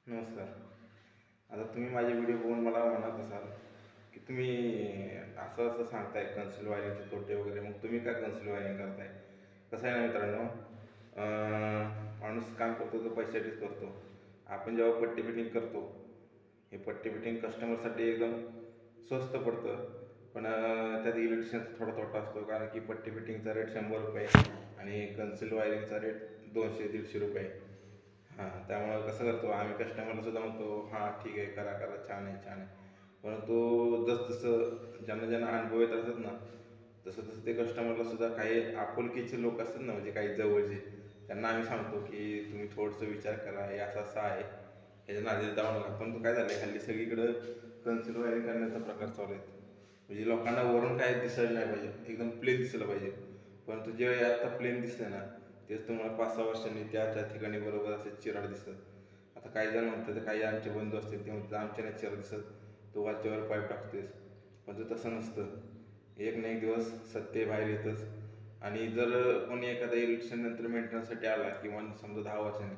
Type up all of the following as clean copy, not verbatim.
नमस्कार. आता तुम्ही माझे व्हिडिओ बघून मला म्हणत असाल, की तुम्ही असं-असं सांगताय कन्सिल वायरिंगचे तोटे वगैरे, मग तुम्ही काय कन्सिल वायरिंग करताय? कसं आहे ना मित्रांनो, माणूस काम करतो तो पैशासाठीच करतो. आपण जेव्हा पट्टी फिटिंग करतो, हे पट्टी फिटिंग कस्टमरसाठी एकदम स्वस्त पडतं. पण त्यात इलेक्ट्रिशियनचा थोडा तोटा असतो, कारण की पट्टी फिटिंगचा रेट ₹100 आणि कन्सिल वायरिंगचा रेट ₹200-150. हां, त्यामुळं कसं करतो आम्ही कस्टमरला सुद्धा म्हणतो, हां ठीक आहे, करा करा, छान आहे छान आहे. परंतु जसं ज्यांना ज्यांना अनुभव येत असतात ना, तसं तसं ते कस्टमरला सुद्धा काही आपुलकीचे लोक असतात ना, म्हणजे काही जवळचे, त्यांना आम्ही सांगतो की तुम्ही थोडंसं विचार करा, हे असं असं आहे, ह्याच्या नादी जाऊ नका. पण तो काय झालं, हल्ली सगळीकडं कन्सिल वायरिंग करण्याचा प्रकार चालू आहे. म्हणजे लोकांना वरून काय दिसायला नाही पाहिजे, एकदम प्लेन दिसलं पाहिजे. परंतु जे आत्ता प्लेन दिसतंय ना, तेच तुम्हाला 5-6 वर्षांनी त्या ठिकाणी बरोबर असे चिराड दिसतं. आता काही जण म्हणतात, काही आमचे बंधू असतील ते म्हणतात आमच्या नाही चिराड दिसत, तू वरच्यावर पाईप टाकतोयस. पण ते तसं नसतं. एक ना एक दिवस सत्य बाहेर येतंच. आणि जर कोणी एखादा इलेक्ट्रिशियन नंतर मेंटेनन्ससाठी आला किंवा समजा 10 वर्षांनी,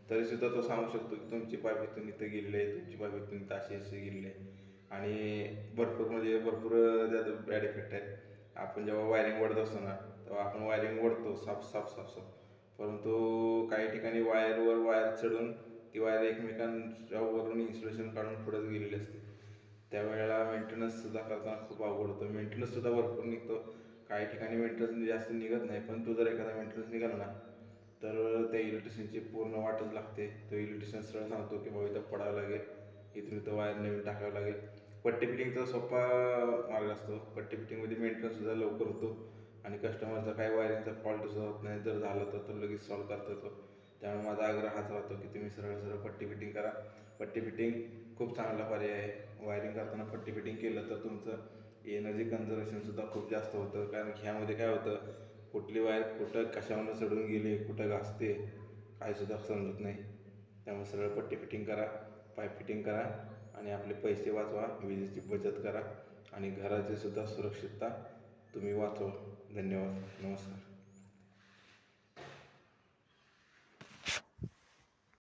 तरीसुद्धा तो सांगू शकतो की तुमची पाईप इथून इथं गेलेली आहे, तुमची पाईप इथून इथं अशी अशी गेलेली आहे. आणि भरपूर म्हणजे भरपूर त्यात बॅड इफेक्ट आहे. आपण जेव्हा वायरिंग ओढत असतो ना, तेव्हा आपण वायरिंग ओढतो साफ साफ साफ साफ, परंतु काही ठिकाणी वायरवर वायर चढून ती वायर एकमेकांच्या वरून इन्सुलेशन काढून पुढे गेलेली असते. त्यावेळेला मेंटेनन्ससुद्धा करताना खूप अवघड होतं. मेंटेनन्ससुद्धा भरपूर निघतो. काही ठिकाणी मेंटेनन्स जास्त निघत नाही, पण तो जर एखादा मेंटेनन्स निघाला ना, तर त्या इलेक्ट्रिशियनची पूर्ण वाटच लागते. तो इलेक्ट्रिशियन सरळ सांगतो की बाबा इथं पडावं लागेल, इथून इथं वायर नवीन टाकावं लागेल. पट्टी फिटिंगचा सोपा मार्ग असतो. पट्टी फिटिंगमध्ये मेंटेनन्ससुद्धा लवकर होतो आणि कस्टमरचा काही वायरिंगचा फॉल्टसुद्धा होत नाही. जर झालं तर तो लगेच सॉल्व करता येतो. त्यामुळे माझा आग्रह हाच राहतो की तुम्ही सरळ सरळ पट्टी फिटिंग करा. पट्टी फिटिंग खूप चांगला पर्याय आहे. वायरिंग करताना पट्टी फिटिंग केलं तर तुमचं एनर्जी कन्झर्वेशनसुद्धा खूप जास्त होतं. कारण ह्यामध्ये काय होतं, कुठली वायर कुठं कशावरून चढून गेली, कुठं घासते, काहीसुद्धा समजत नाही. त्यामुळे सरळ पट्टी फिटिंग करा, पाईप फिटिंग करा आणि आपले पैसे वाचवा, विजेची बचत करा आणि घराची सुद्धा सुरक्षितता तुम्ही वाचवा. धन्यवाद. नमस्कार.